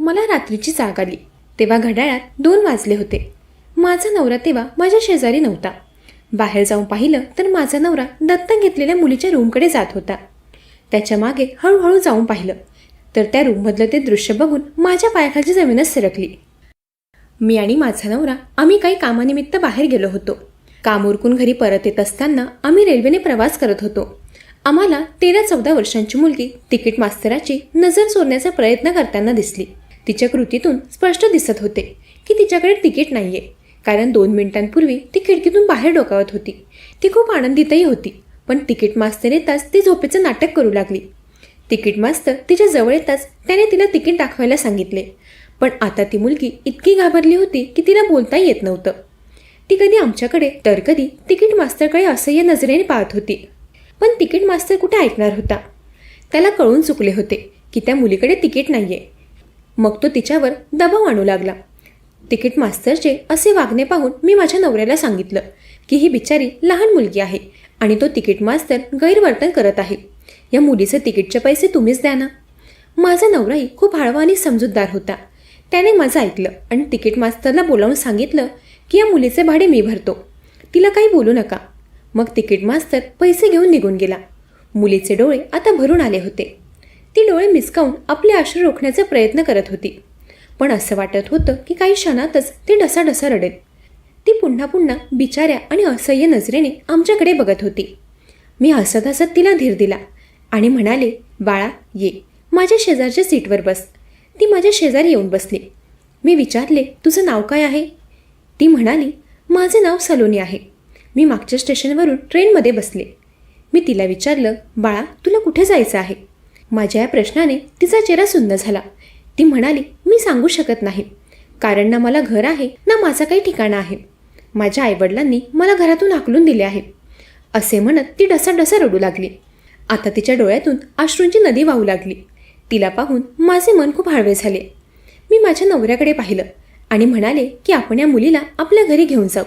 मला रात्रीची जाग आली तेव्हा घड्याळात 2 वाजले होते. माझा नवरा तेव्हा माझ्या शेजारी नव्हता. बाहेर जाऊन पाहिलं तर माझा नवरा दत्तक घेतलेल्या मुलीच्या रूमकडे जात होता. त्याच्या मागे हळूहळू जाऊन पाहिलं तर त्या रूममधलं ते दृश्य बघून माझ्या पायाखालची जमीनच सरकली. मी आणि माझा नवरा आम्ही काही कामानिमित्त बाहेर गेलो होतो. काम उरकून घरी परत येत असताना आम्ही रेल्वेने प्रवास करत होतो. आम्हाला 13-14 वर्षांची मुलगी तिकीट मास्तराची नजर चोरण्याचा प्रयत्न करताना दिसली. तिच्या कृतीतून स्पष्ट दिसत होते की तिच्याकडे तिकीट नाहीये, कारण 2 मिनिटांपूर्वी ती खिडकीतून बाहेर डोकावत होती. ती खूप आनंदितही होती, पण तिकीट मास्तर येताच ती झोपेचं नाटक करू लागली. तिकीट मास्तर तिच्या जवळ येताच त्याने तिला तिकीट दाखवायला सांगितले, पण आता ती मुलगी इतकी घाबरली होती की तिला बोलताही येत नव्हतं. ती कधी आमच्याकडे तर कधी तिकीट मास्तरकडे असह्य नजरेने पाहत होती, पण तिकीट मास्तर कुठे ऐकणार होता. त्याला कळून चुकले होते की त्या मुलीकडे तिकीट नाहीये. मग तो तिच्यावर दबाव आणू लागला. तिकीट मास्तरचे असे वागणे पाहून मी माझ्या नवऱ्याला सांगितलं की ही बिचारी लहान मुलगी आहे आणि तो तिकीट मास्तर गैरवर्तन करत आहे. या मुलीचे तिकीटचे पैसे तुम्हीच द्या ना. माझा नवराही खूप हळवा आणि समजूतदार होता. त्याने माझं ऐकलं आणि तिकीट मास्तरला बोलावून सांगितलं की या मुलीचे भाडे मी भरतो, तिला काही बोलू नका. मग तिकीट मास्तर पैसे घेऊन निघून गेला. मुलीचे डोळे आता भरून आले होते. ती डोळे मिसकावून आपले अश्रू रोखण्याचा प्रयत्न करत होती, पण असं वाटत होतं की काही क्षणातच ती ढसाढसा रडेल. ती पुन्हा पुन्हा बिचाऱ्या आणि असह्य नजरेने आमच्याकडे बघत होती. मी हसत हसत तिला धीर दिला आणि म्हणाले, बाळा ये, माझ्या शेजारच्या सीटवर बस. ती माझ्या शेजारी येऊन बसली. मी विचारले, तुझं नाव काय आहे? ती म्हणाली, माझे नाव सलोनी आहे. मी मागच्या स्टेशनवरून ट्रेनमध्ये बसले. मी तिला विचारलं, बाळा तुला कुठे जायचं आहे? माझ्या या प्रश्नाने तिचा चेहरा सुंदर झाला. ती म्हणाली, मी सांगू शकत नाही, कारण ना मला घर आहे ना माझा काही ठिकाणा आहे. माझ्या आईवडिलांनी मला घरातून हाकलून दिले आहे. असे म्हणत ती ढसाढसा रडू लागली. आता तिच्या डोळ्यातून अश्रूंची नदी वाहू लागली. तिला पाहून माझे मन खूप हळवे झाले. मी माझ्या नवऱ्याकडे पाहिलं आणि म्हणाले की आपण या मुलीला आपल्या घरी घेऊन जाऊ.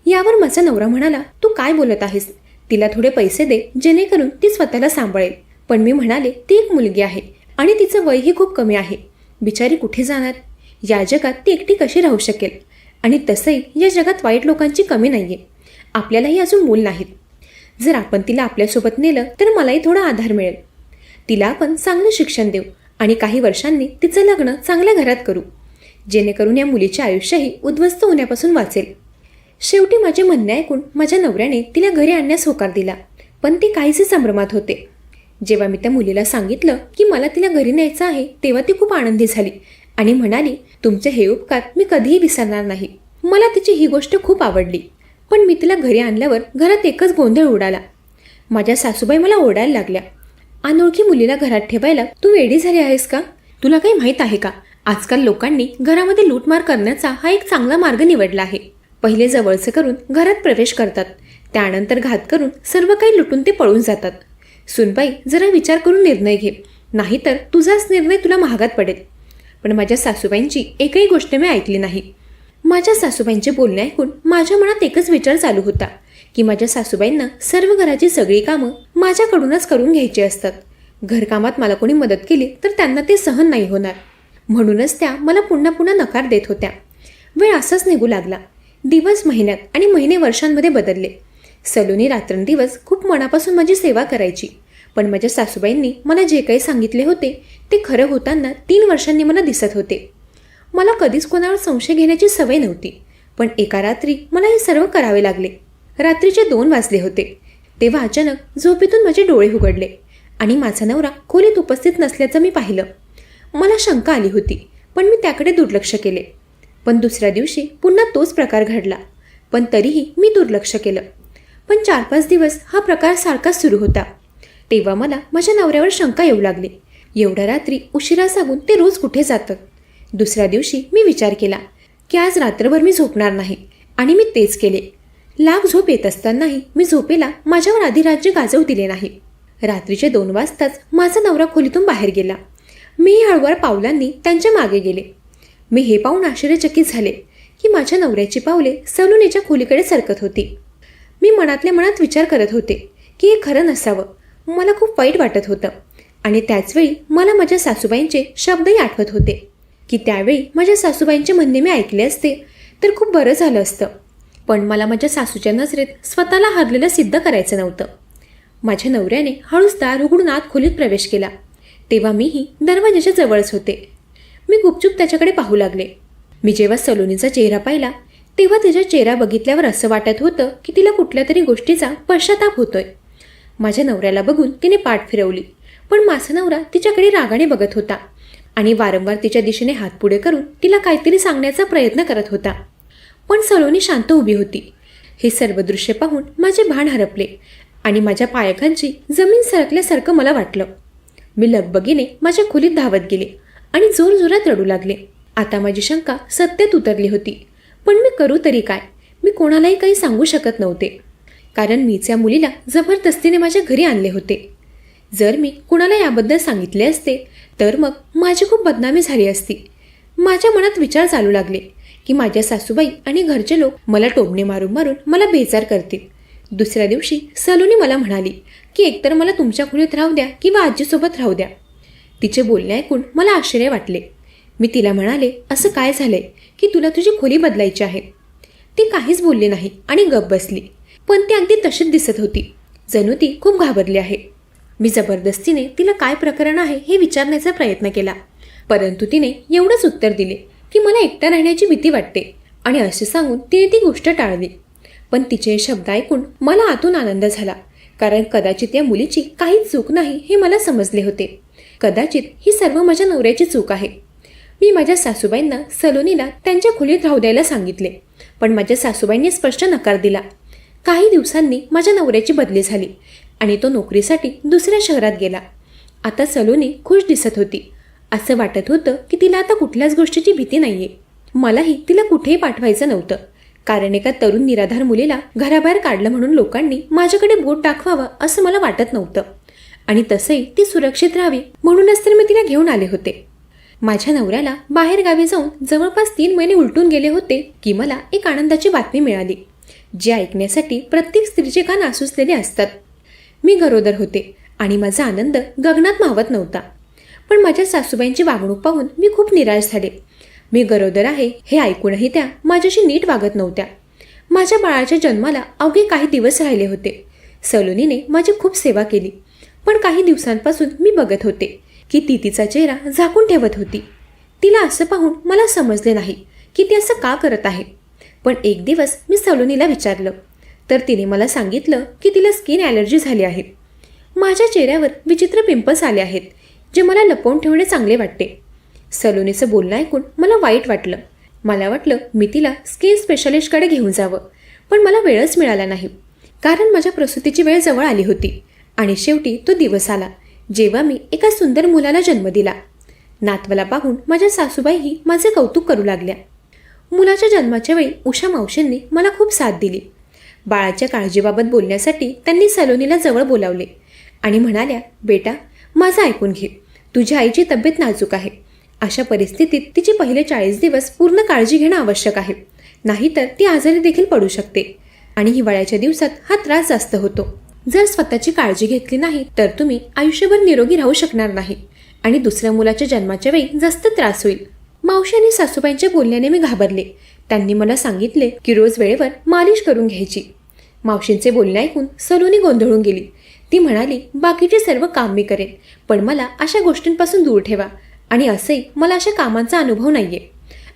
यावर माझा नवरा म्हणाला, तू काय बोलत आहेस? तिला थोडे पैसे दे जेणेकरून ती स्वतःला सांभाळेल. पण मी म्हणाले, ती एक मुलगी आहे आणि तिचं वयही खूप कमी आहे. बिचारी कुठे जाणार? या जगात ती एकटी कशी राहू शकेल? आणि तसंही या जगात वाईट लोकांची कमी नाहीये. आपल्यालाही अजून मूल नाहीत. जर आपण तिला आपल्यासोबत नेलं तर मलाही थोडा आधार मिळेल. तिला आपण चांगलं शिक्षण देऊ आणि काही वर्षांनी तिचं लग्न चांगल्या घरात करू, जेणेकरून या मुलीचे आयुष्यही उद्ध्वस्त होण्यापासून वाचेल. शेवटी माझे म्हणणे ऐकून माझ्या नवऱ्याने तिला घरी आणण्यास होकार दिला, पण ती काहीसे संभ्रमात होते. जेव्हा मी त्या मुलीला सांगितलं की मला तिला घरी न्यायचं आहे तेव्हा ती खूप आनंदी झाली आणि म्हणाली, तुमचे हे उपकार मी कधीही विसरणार नाही. मला तिची ही गोष्ट खूप आवडली. पण मी तिला घरी आणल्यावर घरात एकच गोंधळ उडाला. माझ्या सासूबाई मला ओरडायला लागल्या, अनोळखी मुलीला घरात ठेवायला तू वेडी झाली आहेस का? तुला काही माहीत आहे का? आजकाल लोकांनी घरामध्ये लूटमार करण्याचा हा एक चांगला मार्ग निवडला आहे. पहिले जवळचे करून घरात प्रवेश करतात, त्यानंतर घात करून सर्व काही लुटून ते पळून जातात. सुनबाई, जरा विचार करून निर्णय घे, नाहीतर तुझाच निर्णय तुला महागात पडेल. पण माझ्या सासूबाईंची एकही गोष्ट मी ऐकली नाही. माझ्या सासूबाईंचे बोलणे ऐकून माझ्या मनात एकच विचार चालू होता की माझ्या सासूबाईंना सर्व घराची सगळी कामं माझ्याकडूनच करून घ्यायची असतात. घरकामात मला कोणी मदत केली तर त्यांना ते सहन नाही होणार. म्हणूनच त्या मला पुन्हा पुन्हा नकार देत होत्या. वेळ असाच निघू लागला. दिवस महिन्यात आणि महिने वर्षांमध्ये बदलले. सलोनी रात्रंदिवस खूप मनापासून माझी सेवा करायची. पण माझ्या सासूबाईंनी मला जे काही सांगितले होते ते खरं होताना 3 वर्षांनी मला दिसत होते. मला कधीच कोणावर संशय घेण्याची सवय नव्हती, पण एका रात्री मला हे सर्व करावे लागले. रात्रीचे 2 वाजले होते तेव्हा अचानक झोपेतून माझे डोळे उघडले आणि माझा नवरा खोलीत उपस्थित नसल्याचं मी पाहिलं. मला शंका आली होती, पण मी त्याकडे दुर्लक्ष केले. पण दुसऱ्या दिवशी पुन्हा तोच प्रकार घडला, पण तरीही मी दुर्लक्ष केलं. पण 4-5 दिवस हा प्रकार सारखाच सुरू होता. तेव्हा मला माझ्या नवऱ्यावर शंका येऊ लागली. एवढ्या रात्री उशिरा जागून ते रोज कुठे जातं? दुसऱ्या दिवशी मी विचार केला की आज रात्रभर मी झोपणार नाही आणि मी तेच केले. लाख झोप येत असतानाही मी झोपेला माझ्यावर अधिराज्य गाजवू दिले नाही. रात्रीचे 2 वाजताच माझा नवरा खोलीतून बाहेर गेला. मीही हळूवार पावलांनी त्यांच्या मागे गेले. मी हे पाहून आश्चर्यचकित झाले की माझ्या नवऱ्याची पावले सलोनीच्या खोलीकडे सरकत होती. मी मनातल्या मनात विचार करत होते की हे खरं नसावं. मला खूप वाईट वाटत होतं आणि त्याचवेळी मला माझ्या सासूबाईंचे शब्दही आठवत होते. की त्यावेळी माझ्या सासूबाईंचे म्हणणे मी ऐकले असते तर खूप बरं झालं असतं. पण मला माझ्या सासूच्या नजरेत स्वतःला हरलेलं सिद्ध करायचं नव्हतं. माझ्या नवऱ्याने हळूच दार उघडून आत खोलीत प्रवेश केला. तेव्हा मीही दरवाजाच्या जवळच होते. मी गुपचूप त्याच्याकडे पाहू लागले. मी जेव्हा सलोनीचा चेहरा पाहिला तेव्हा तिचा चेहरा बघितल्यावर असं वाटत होतं की तिला कुठल्या तरी गोष्टीचा पश्चाताप होतोय. माझ्या नवऱ्याला बघून तिने पाठ फिरवली, पण माझा नवरा तिच्याकडे रागाने बघत होता आणि वारंवार तिच्या दिशेने हात पुढे करून तिला काहीतरी सांगण्याचा प्रयत्न करत होता. पण सलोनी शांत उभी होती. हे सर्व दृश्य पाहून माझे भान हरपले आणि माझ्या पायाखालची जमीन सरकल्यासारखं मला वाटलं. मी लगबगीने माझ्या खोलीत धावत गेले आणि जोरजोरात रडू लागले. आता माझी शंका सत्यात उतरली होती. पण मी करू तरी काय? मी कोणालाही काही सांगू शकत नव्हते, कारण मीच या मुलीला जबरदस्तीने माझ्या घरी आणले होते. जर मी कुणाला याबद्दल सांगितले असते तर मग माझी खूप बदनामी झाली असती. माझ्या मनात विचार चालू लागले की माझ्या सासूबाई आणि घरचे लोक मला टोमणे मारून मारून मला बेजार करतील. दुसऱ्या दिवशी सलोनी मला म्हणाली की एकतर मला तुमच्या खोलीत राहू द्या किंवा आजीसोबत राहू द्या. तिचे बोलणे ऐकून मला आश्चर्य वाटले. मी तिला म्हणाले, असं काय झालंय की तुला तुझी खोली बदलायची आहे? ती काहीच बोलली नाही आणि गप्प बसली. पण ती अगदी तशीच दिसत होती, जणू ती खूप घाबरली आहे. मी जबरदस्तीने तिला काय प्रकरण आहे हे विचारण्याचा प्रयत्न केला, परंतु तिने एवढंच उत्तर दिले की मला एकट्या राहण्याची भीती वाटते आणि असे सांगून तिने ती गोष्ट टाळली. पण तिचे शब्द ऐकून मला आतून आनंद झाला, कारण कदाचित या मुलीची काहीच चूक नाही हे मला समजले होते. कदाचित ही सर्व माझ्या नवऱ्याची चूक आहे. मी माझ्या सासूबाईंना सलोनीला त्यांच्या खोलीत राहू द्यायला सांगितले, पण माझ्या सासूबाईंनी स्पष्ट नकार दिला. काही दिवसांनी माझ्या नवऱ्याची बदली झाली आणि तो नोकरीसाठी दुसऱ्या शहरात गेला. आता सलोनी खुश दिसत होती. असं वाटत होतं की तिला आता कुठल्याच गोष्टीची भीती नाहीये. मलाही तिला कुठेही पाठवायचं नव्हतं, कारण एका तरुण निराधार मुलीला घराबाहेर काढलं म्हणून लोकांनी माझ्याकडे बोट दाखवावं असं मला वाटत नव्हतं. आणि तसंही ती सुरक्षित राहावी म्हणूनच तर मी तिला घेऊन आले होते. माझ्या नवऱ्याला बाहेर गावी जाऊन जवळपास 3 महिने उलटून गेले होते की मला एक आनंदाची बातमी मिळाली, जी ऐकण्यासाठी प्रत्येक स्त्रीचे कान आसुसलेले असतात. मी गरोदर होते आणि माझा आनंद गगनात मावत नव्हता. पण माझ्या सासूबाईंची वागणूक पाहून मी खूप निराश झाले. मी गरोदर आहे हे ऐकूनही त्या माझ्याशी नीट वागत नव्हत्या. माझ्या बाळाच्या जन्माला अवघे काही दिवस राहिले होते. सलोनीने माझी खूप सेवा केली, पण काही दिवसांपासून मी बघत होते की ती तिचा चेहरा झाकून ठेवत होती. तिला असं पाहून मला समजले नाही की ती असं का करत आहे. पण एक दिवस मी सलोनीला विचारलं तर तिने मला सांगितलं की तिला स्किन ॲलर्जी झाली आहे. माझ्या चेहऱ्यावर विचित्र पिंपल्स आले आहेत, जे मला लपवून ठेवणे चांगले वाटते. सलोनीचं बोलणं ऐकून मला वाईट वाटलं. मला वाटलं मी तिला स्किन स्पेशालिस्टकडे घेऊन जावं, पण मला वेळच मिळाला नाही, कारण माझ्या प्रसूतीची वेळ जवळ आली होती. आणि शेवटी तो दिवस आला जेव्हा मी एका सुंदर मुलाला जन्म दिला. नातवाला पाहून माझ्या सासूबाईही माझे कौतुक करू लागल्या. मुलाच्या जन्माच्या वेळी उषा मावशींनी मला खूप साथ दिली. बाळाच्या काळजीबाबत बोलण्यासाठी त्यांनी सलोनीला जवळ बोलावले आणि म्हणाल्या, बेटा माझं ऐकून घे, तुझ्या आईची तब्येत नाजूक आहे. अशा परिस्थितीत तिचे पहिले 40 दिवस पूर्ण काळजी घेणं आवश्यक आहे, नाहीतर ती आजारी देखील पडू शकते आणि हिवाळ्याच्या दिवसात हा त्रास जास्त होतो. जर स्वतःची काळजी घेतली नाही तर तुम्ही आयुष्यभर निरोगी राहू शकणार नाही आणि दुसऱ्या मुलाच्या जन्माच्या वेळी जास्त त्रास होईल. मावशी आणि सासूबाईंच्या बोलण्याने मी घाबरले. त्यांनी मला सांगितले की रोज वेळेवर मालिश करून घ्यायची. मावशींचे बोलणे ऐकून सलोनी गोंधळून गेली. ती म्हणाली, बाकीचे सर्व काम मी करेन, पण मला अशा गोष्टींपासून दूर ठेवा. आणि असंही मला अशा कामांचा अनुभव नाहीये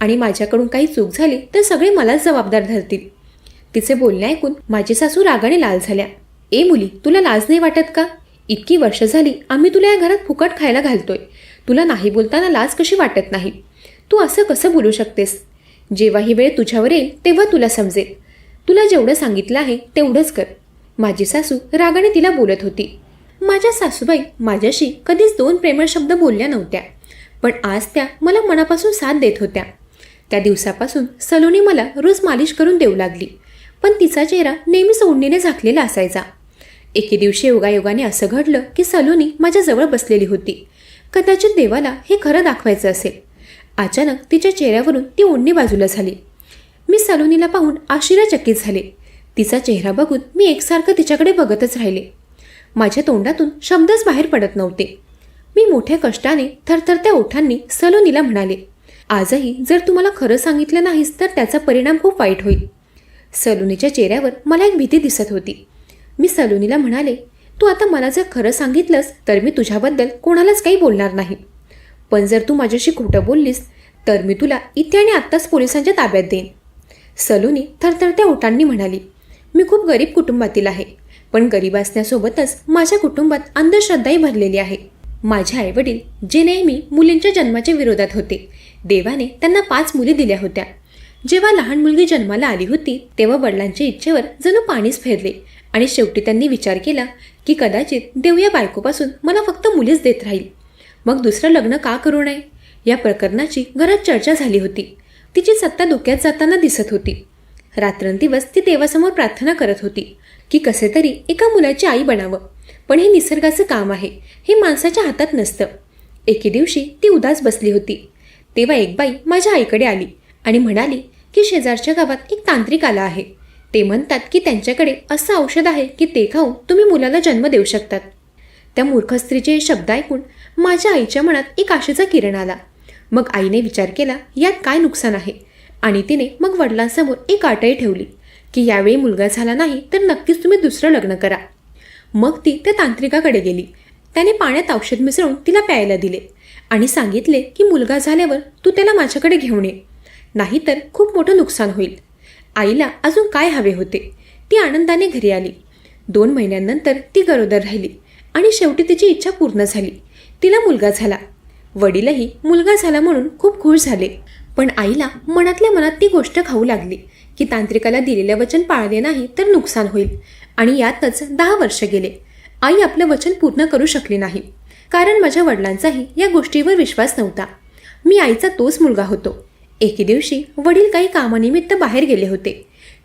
आणि माझ्याकडून काही चूक झाली तर सगळे मलाच जबाबदार धरतील. तिचे बोलणे ऐकून माझी सासू रागाने लाल झाल्या. ए मुली, तुला लाज नाही वाटत का? इतकी वर्ष झाली आम्ही तुला या घरात फुकट खायला घालतोय. तुला नाही बोलताना लाज कशी वाटत नाही? तू असं कसं बोलू शकतेस? जेव्हा ही वेळ तुझ्यावर येईल तेव्हा तुला समजेल. तुला जेवढं सांगितलं आहे तेवढंच कर. माझी सासू रागाने तिला बोलत होती. माझ्या सासूबाई माझ्याशी कधीच 2 प्रेमळ शब्द बोलल्या नव्हत्या, पण आज त्या मला मनापासून साथ देत होत्या. त्या दिवसापासून सलोनी मला रोज मालिश करून देऊ लागली, पण तिचा चेहरा नेहमीच ओढणीने झाकलेला असायचा. एके दिवशी योगायोगाने असं घडलं की सलोनी माझ्याजवळ बसलेली होती. कदाचित देवाला हे खरं दाखवायचं असेल. अचानक तिच्या चेहऱ्यावरून ती ओढणी बाजूला झाली. मी सलोनीला पाहून आश्चर्यचकित झाले. तिचा चेहरा बघून मी एकसारखं तिच्याकडे बघतच राहिले. माझ्या तोंडातून शब्दच बाहेर पडत नव्हते. मी मोठ्या कष्टाने थरथरत्या ओठांनी सलोनीला म्हणाले, आजही जर तू मला खरं सांगितलं नाहीस तर त्याचा परिणाम खूप वाईट होईल. सलोनीच्या चेहऱ्यावर मला एक भीती दिसत होती. मी सलोनीला म्हणाले, तू आता मला जर खरं सांगितलंस तर मी तुझ्याबद्दल कोणालाच काही बोलणार नाही. पण जर तू माझ्याशी खोटं बोललीस तर मी तुला इथे आणि आत्ताच पोलिसांच्या ताब्यात देईन. सलोनी थरथरत्या ओठांनी म्हणाली, मी खूप गरीब कुटुंबातील आहे, पण गरीब असण्यासोबतच माझ्या कुटुंबात अंधश्रद्धाही भरलेली आहे. माझे आईवडील जे नेहमी मुलींच्या जन्माच्या विरोधात होते, देवाने त्यांना 5 मुली दिल्या होत्या. जेव्हा लहान मुलगी जन्माला आली होती तेव्हा वडिलांच्या इच्छेवर जणू पाणीच फेरले आणि शेवटी त्यांनी विचार केला की कदाचित देव या बायकोपासून मला फक्त मुलीच देत राहील, मग दुसरं लग्न का करू नये. या प्रकरणाची घरात चर्चा झाली होती. तिची सत्ता धोक्यात जाताना दिसत होती. रात्रंदिवस ती देवासमोर प्रार्थना करत होती की कसे तरी एका मुलाची आई बनावं. पण हे निसर्गाचं काम आहे, हे माणसाच्या हातात नसतं. एके दिवशी ती उदास बसली होती. तेव्हा एक बाई माझ्या आईकडे आली आणि म्हणाली की शेजारच्या गावात एक तांत्रिक आला आहे. ते म्हणतात की त्यांच्याकडे असं औषध आहे की ते खाऊन तुम्ही मुलाला जन्म देऊ शकतात. त्या मूर्ख स्त्रीचे शब्द ऐकून माझ्या आईच्या मनात एक आशेचा किरण आला. मग आईने विचार केला यात काय नुकसान आहे आणि तिने मग वडिलांसमोर एक अटही ठेवली की यावेळी मुलगा झाला नाही तर नक्कीच तुम्ही दुसरं लग्न करा. मग ती त्या तांत्रिकाकडे गेली. त्याने पाण्यात औषध मिसळून तिला प्यायला दिले आणि सांगितले की मुलगा झाल्यावर तू त्याला माझ्याकडे घेऊन ये, नाहीतर खूप मोठं नुकसान होईल. आईला अजून काय हवे होते. ती आनंदाने घरी आली. 2 महिन्यांनंतर ती गरोदर राहिली आणि शेवटी तिची इच्छा पूर्ण झाली. तिला मुलगा झाला. वडीलही मुलगा झाला म्हणून खूप खुश झाले. पण आईला मनातल्या मनात ती गोष्ट खाऊ लागली की तांत्रिकाला दिलेलं वचन पाळले नाही तर नुकसान होईल. आणि यातच 10 वर्ष गेले. आई आपलं वचन पूर्ण करू शकली नाही, कारण माझ्या वडिलांचाही या गोष्टीवर विश्वास नव्हता. मी आईचा तोच मुलगा होतो. एके दिवशी वडील काही कामानिमित्त बाहेर गेले होते.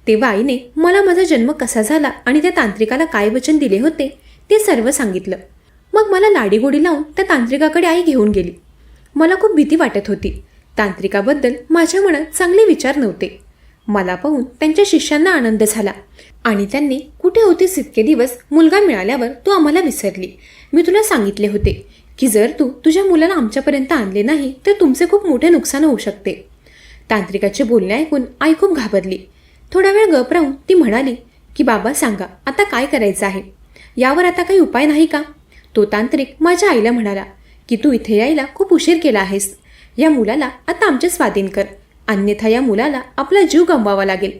तेव्हा आईने मला माझा जन्म कसा झाला आणि त्या तांत्रिकाला काय वचन दिले होते ते सर्व सांगितलं. मग मला लाडीगोडी लावून त्या तांत्रिकाकडे आई घेऊन गेली. मला खूप भीती वाटत होती. तांत्रिकाबद्दल माझ्या मनात चांगले विचार नव्हते. मला पाहून त्यांच्या शिष्यांना आनंद झाला आणि त्यांनी कुठे होतीस इतके दिवस, मुलगा मिळाल्यावर तू आम्हाला विसरली. मी तुला सांगितले होते की जर तू तुझ्या मुलाला आमच्यापर्यंत आणले नाही तर तुमचे खूप मोठे नुकसान होऊ शकते. तांत्रिकाचे बोलणे ऐकून आई खूप घाबरली. थोडा वेळ गप राहून ती म्हणाली की बाबा सांगा आता काय करायचं आहे, यावर आता काही उपाय नाही का. तो तांत्रिक माझ्या आईला म्हणाला की तू इथे यायला खूप उशीर केला आहेस. या मुलाला आता आमच्या स्वाधीन कर, अन्यथा या मुलाला आपला जीव गमवावा लागेल.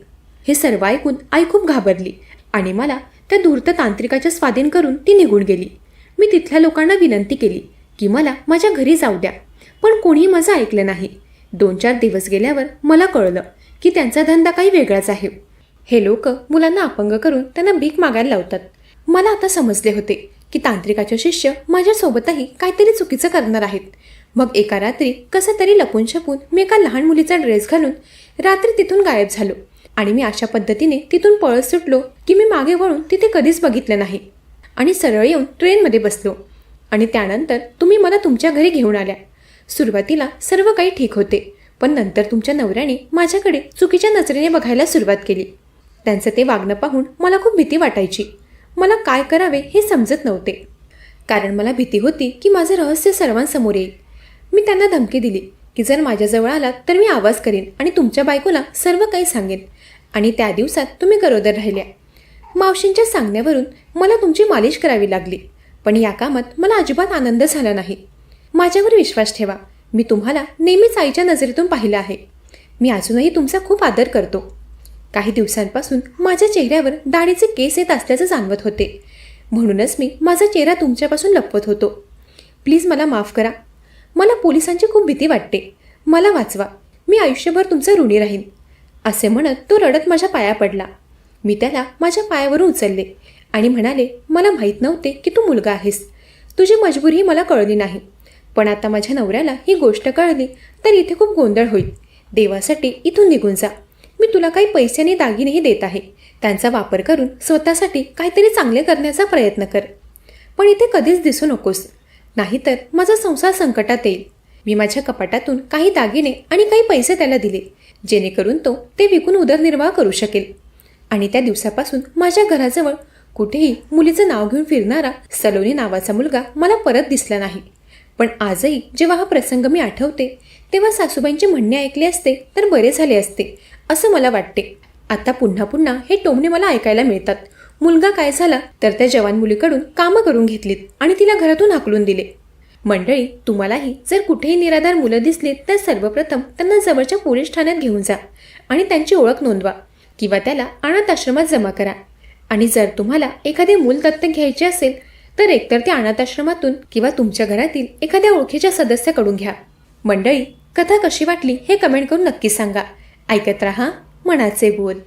हे सर्व ऐकून आई खूप घाबरली आणि मला त्या धूर्त तांत्रिकाच्या स्वाधीन करून ती निघून गेली. मी तिथल्या लोकांना विनंती केली की मला माझ्या घरी जाऊ द्या, पण कोणीही माझं ऐकलं नाही. 2-4 दिवस गेल्यावर मला कळलं की त्यांचा धंदा काही वेगळाच आहे. हे लोक मुलांना अपंग करून त्यांना भीक मागायला लावतात. मला आता समजले होते की तांत्रिकाचे शिष्य माझ्यासोबतही काहीतरी चुकीचं करणार आहेत. मग एका रात्री कसं तरी लपून छपून मी एका लहान मुलीचा ड्रेस घालून रात्री तिथून गायब झालो आणि मी अशा पद्धतीने तिथून पळत सुटलो की मी मागे वळून तिथे कधीच बघितलं नाही आणि सरळ येऊन ट्रेनमध्ये बसलो. आणि त्यानंतर तुम्ही मला तुमच्या घरी घेऊन आल्या. सुरुवातीला सर्व काही ठीक होते, पण नंतर तुमच्या नवऱ्याने माझ्याकडे चुकीच्या नजरेने बघायला सुरुवात केली. त्यांचं ते वागणं पाहून मला खूप भीती वाटायची. मला काय करावे हे समजत नव्हते, कारण मला भीती होती की माझं रहस्य सर्वांसमोर येईल. मी त्यांना धमकी दिली की जर माझ्याजवळ आलात तर मी आवाज करीन आणि तुमच्या बायकोला सर्व काही सांगेन. आणि त्या दिवसात तुम्ही गरोदर राहिल्या. मावशींच्या सांगण्यावरून मला तुमची मालिश करावी लागली, पण या कामात मला अजिबात आनंद झाला नाही. माझ्यावर विश्वास ठेवा, मी तुम्हाला नेहमीच आईच्या नजरेतून पाहिलं आहे. मी अजूनही तुमचा खूप आदर करतो. काही दिवसांपासून माझ्या चेहऱ्यावर दाढीचे केस येत असल्याचं जाणवत होते, म्हणूनच मी माझा चेहरा तुमच्यापासून लपवत होतो. प्लीज मला माफ करा. मला पोलिसांची खूप भीती वाटते. मला वाचवा. मी आयुष्यभर तुमचा ऋणी राहीन. असे म्हणत तो रडत माझ्या पाया पडला. मी त्याला माझ्या पायावरून उचलले आणि म्हणाले, मला माहीत नव्हते की तू मुलगा आहेस. तुझी मजबुरीही मला कळली नाही, पण आता माझ्या नवऱ्याला ही गोष्ट कळली तर इथे खूप गोंधळ होईल. देवासाठी इथून निघून जा. मी तुला काही पैसे आणि दागिनेही देत आहे. त्यांचा वापर करून स्वतःसाठी काहीतरी चांगले करण्याचा प्रयत्न कर, पण इथे कधीच दिसू नकोस, नाहीतर माझा संसार संकटात येईल. मी माझ्या कपाटातून काही दागिने आणि काही पैसे त्याला दिले, जेणेकरून तो ते विकून उदरनिर्वाह करू शकेल. आणि त्या दिवसापासून माझ्या घराजवळ कुठेही मुलीचं नाव घेऊन फिरणारा सलोनी नावाचा मुलगा मला परत दिसला नाही. पण आजही जेव्हा हा प्रसंग मी आठवते तेव्हा सासूबाईंचे म्हणणे ऐकले असते तर बरे झाले असते असं मला वाटते. आता पुन्हा पुन्हा हे टोमणे मला ऐकायला मिळतात. मुलगा काय झाला तर त्या जवान मुलीकडून कामं करून घेतलीत आणि तिला घरातून हाकलून दिले. मंडळी, तुम्हालाही जर कुठेही निराधार मुलं दिसलीत तर सर्वप्रथम त्यांना जवळच्या पोलीस ठाण्यात घेऊन जा आणि त्यांची ओळख नोंदवा किंवा त्याला अनाथ आश्रमात जमा करा. आणि जर तुम्हाला एखादे मूल दत्तक घ्यायचे असेल तर एकतर त्या अनाथ आश्रमातून किंवा तुमच्या घरातील एखाद्या ओळखीच्या सदस्याकडून घ्या. मंडळी, कथा कशी वाटली हे कमेंट करून नक्की सांगा. ऐकत रहा मनाचे बोल.